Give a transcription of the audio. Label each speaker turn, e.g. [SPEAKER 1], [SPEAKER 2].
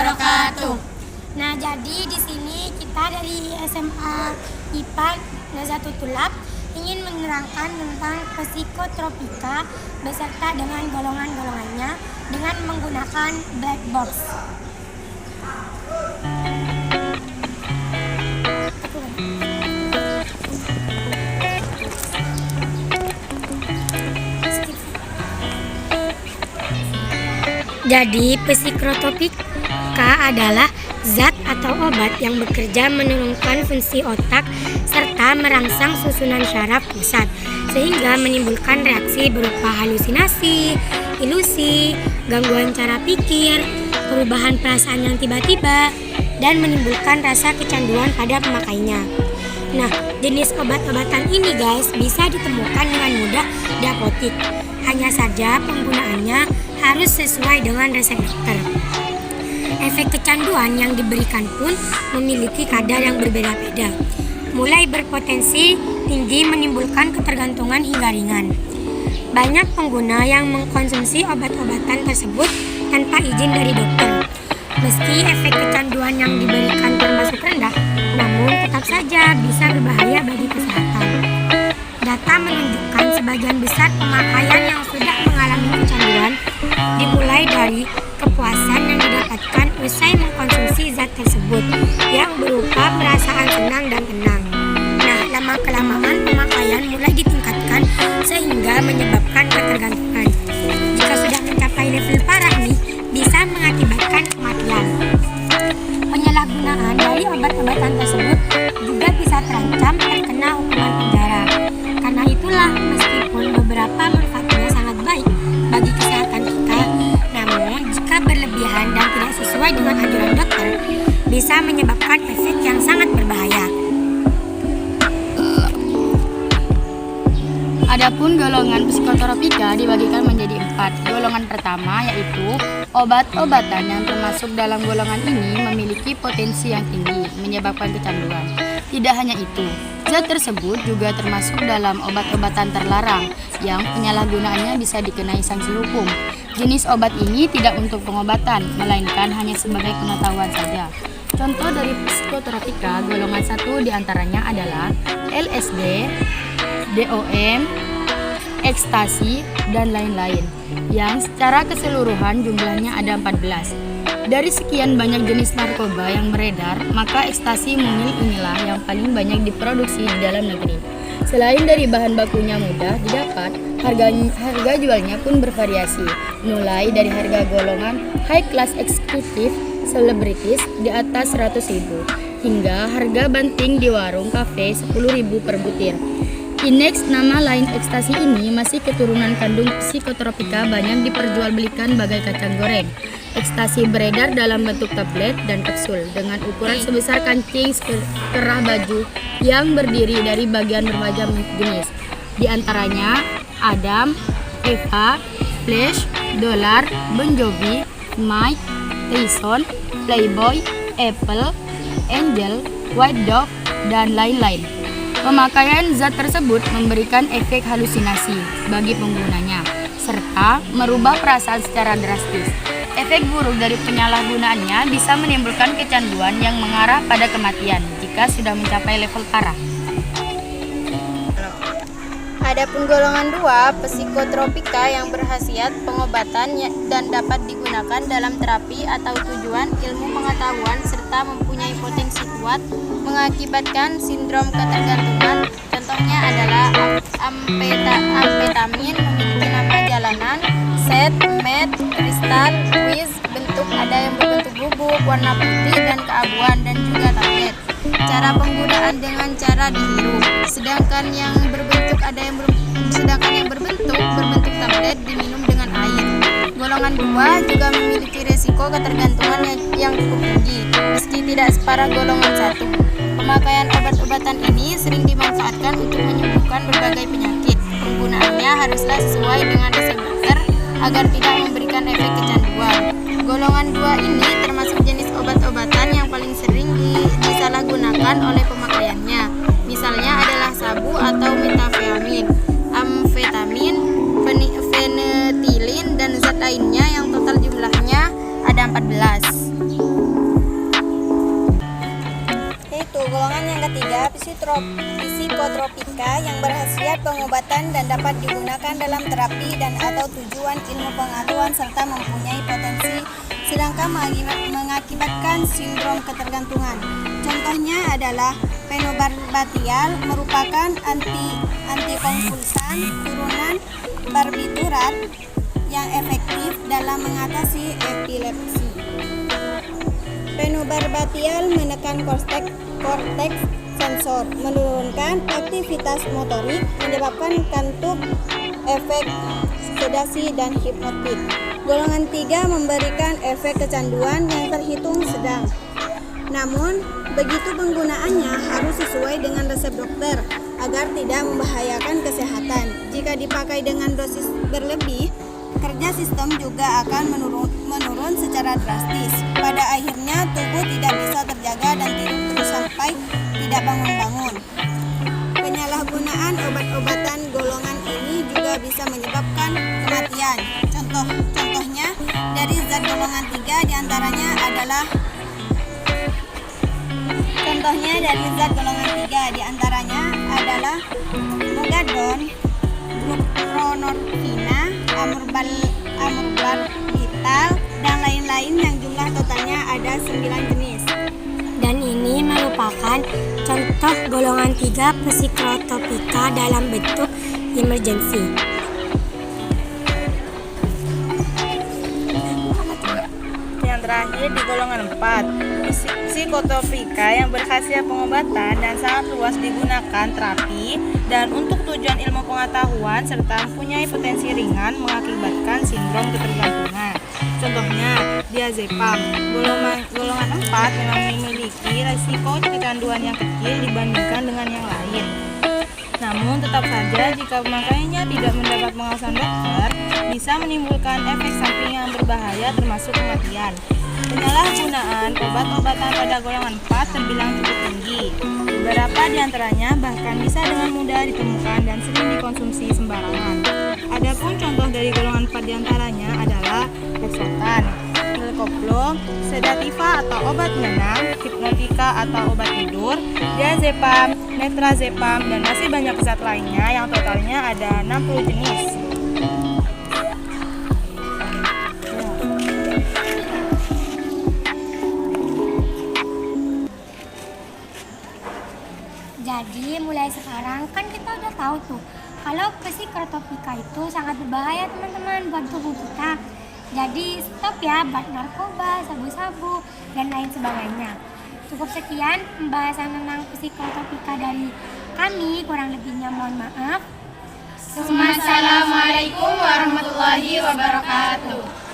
[SPEAKER 1] wabarakatuh.
[SPEAKER 2] Nah, jadi di sini kita dari SMA IPA Nazatul Lab ingin menerangkan tentang psikotropika beserta dengan golongan-golongannya dengan menggunakan black box. Jadi, psikotropika adalah zat atau obat yang bekerja menurunkan fungsi otak serta merangsang susunan syaraf pusat sehingga menimbulkan reaksi berupa halusinasi, ilusi, gangguan cara pikir, perubahan perasaan yang tiba-tiba, dan menimbulkan rasa kecanduan pada pemakainya. Nah, jenis obat-obatan ini guys bisa ditemukan dengan mudah di apotik. Hanya saja penggunaannya harus sesuai dengan resep dokter. Efek kecanduan yang diberikan pun memiliki kadar yang berbeda-beda, mulai berpotensi tinggi menimbulkan ketergantungan hingga ringan. Banyak pengguna yang mengkonsumsi obat-obatan tersebut tanpa izin dari dokter. Meski efek kecanduan yang diberikan termasuk rendah, namun tetap saja bisa berbahaya bagi kesehatan. Data menunjukkan sebagian besar pemakaian yang sudah mengalami kecanduan dimulai dari kepuasan yang didapatkan usai mengkonsumsi zat tersebut yang berupa perasaan senang dan tenang. Nah, lama-kelamaan pemakaian mulai ditingkatkan sehingga menyebabkan ketergantungan. Jika sudah mencapai level parah nih, bisa mengakibatkan kematian. Penyalahgunaan dari obat-obatan tersebut juga bisa terancam terkena hukuman penjara. Karena itulah, meskipun beberapa manfaatnya sangat baik bagi kesehatan kita, namun jika berlebihan dan tidak sesuai dengan anjuran dokter, bisa menyebabkan efek yang sangat berbahaya.
[SPEAKER 1] Adapun golongan psikotropika dibagikan menjadi 4. Golongan pertama yaitu obat-obatan yang termasuk dalam golongan ini memiliki potensi yang tinggi menyebabkan kecanduan. Tidak hanya itu, zat tersebut juga termasuk dalam obat-obatan terlarang yang penyalahgunaannya bisa dikenai sanksi hukum. Jenis obat ini tidak untuk pengobatan, melainkan hanya sebagai pengetahuan saja. Contoh dari psikotropika golongan 1 diantaranya adalah LSD, DOM, ekstasi, dan lain-lain, yang secara keseluruhan jumlahnya ada 14. Dari sekian banyak jenis narkoba yang beredar, maka ekstasi mungil inilah yang paling banyak diproduksi di dalam negeri. Selain dari bahan bakunya mudah didapat, harga jualnya pun bervariasi, mulai dari harga golongan high class eksekutif selebritis di atas 100.000 hingga harga banting di warung kafe 10.000 per butir. Inex, nama lain ekstasi ini, masih keturunan kandung psikotropika, banyak diperjualbelikan bagai kacang goreng. Ekstasi beredar dalam bentuk tablet dan kapsul dengan ukuran sebesar kancing kerah baju yang berdiri dari bagian bermacam jenis. Di antaranya Adam, Eva, Flash, Dollar, Bon Jovi, Mike Tyson, Playboy, Apple, Angel, White Dove, dan lain-lain. Pemakaian zat tersebut memberikan efek halusinasi bagi penggunanya, serta merubah perasaan secara drastis. Efek buruk dari penyalahgunaannya bisa menimbulkan kecanduan yang mengarah pada kematian jika sudah mencapai level parah.
[SPEAKER 3] Adapun golongan 2, psikotropika yang berkhasiat pengobatan dan dapat digunakan dalam terapi atau tujuan ilmu pengetahuan serta mempunyai potensi kuat mengakibatkan sindrom ketergantungan. Contohnya adalah amfetamin memiliki nama jalanan, set, met, kristal, quiz, bentuk ada yang berbentuk bubuk, warna putih dan keabuan, dan juga tablet. Cara penggunaan dengan cara dihirup, sedangkan yang berbentuk berbentuk tablet diminum dengan air. Golongan 2 juga memiliki resiko ketergantungan yang cukup tinggi, meski tidak separah golongan 1. Pemakaian obat-obatan ini sering dimanfaatkan untuk menyembuhkan berbagai penyakit. Penggunaannya haruslah sesuai dengan resep dokter agar tidak memberikan efek kecanduan. Golongan 2 ini termasuk jenis obat-obatan yang paling sering disalahgunakan oleh pemakaiannya. Misalnya adalah sabu atau metafetamin, amfetamin, fenetilin, dan zat lainnya yang total jumlahnya ada 14. Yaitu golongan yang ketiga, psikotropika yang berkhasiat pengobatan dan dapat digunakan dalam terapi dan atau tujuan ilmu pengetahuan serta mempunyai potensi sedangkan mengakibatkan sindrom ketergantungan. Contohnya adalah penobarbitol merupakan antikonvulsan turunan barbiturat yang efektif dalam mengatasi epilepsi. Penobarbitol menekan korteks sensor, menurunkan aktivitas motorik, menyebabkan kantuk, efek sedasi dan hipnotik. Golongan 3 memberikan efek kecanduan yang terhitung sedang. Namun, begitu penggunaannya harus sesuai dengan resep dokter agar tidak membahayakan kesehatan. Jika dipakai dengan dosis berlebih, kerja sistem juga akan menurun secara drastis. Pada akhirnya tubuh tidak bisa terjaga dan tidur terus sampai tidak bangun-bangun. Penyalahgunaan obat-obatan golongan ini juga bisa menyebabkan kematian. Contohnya dari zat golongan 3 diantaranya adalah Mogadon, buprenorfina, amorbarbital, dan lain-lain yang jumlah totalnya ada 9 jenis.
[SPEAKER 2] Dan ini merupakan contoh golongan 3 psikotropika dalam bentuk emergency.
[SPEAKER 4] Yang terakhir di golongan 4, psikotropika yang berkhasiat pengobatan dan sangat luas digunakan terapi dan untuk tujuan ilmu pengetahuan serta mempunyai potensi ringan mengakibatkan sindrom ketergantungan. Contohnya diazepam. Golongan 4 memang memiliki risiko kecanduan yang kecil dibandingkan dengan yang lain. Namun tetap saja jika pemakaiannya tidak mendapat pengawasan dokter, bisa menimbulkan efek samping yang berbahaya termasuk kematian. Penyalahgunaan obat-obatan pada golongan 4 terbilang cukup tinggi. Beberapa di antaranya bahkan bisa dengan mudah ditemukan dan sering dikonsumsi sembarangan. Adapun contoh dari golongan 4 di antaranya adalah Lexotan, Melkoplo, sedativa atau obat penenang, hipnotika atau obat tidur, diazepam, metrazepam, dan masih banyak zat lainnya yang totalnya ada 60 jenis.
[SPEAKER 2] Jadi mulai sekarang kan kita udah tahu tuh kalau psikotropika itu sangat berbahaya teman-teman buat tubuh kita. Jadi stop ya buat narkoba, sabu-sabu, dan lain sebagainya. Cukup sekian pembahasan tentang psikotropika dari kami, kurang lebihnya mohon maaf.
[SPEAKER 1] Assalamualaikum warahmatullahi wabarakatuh.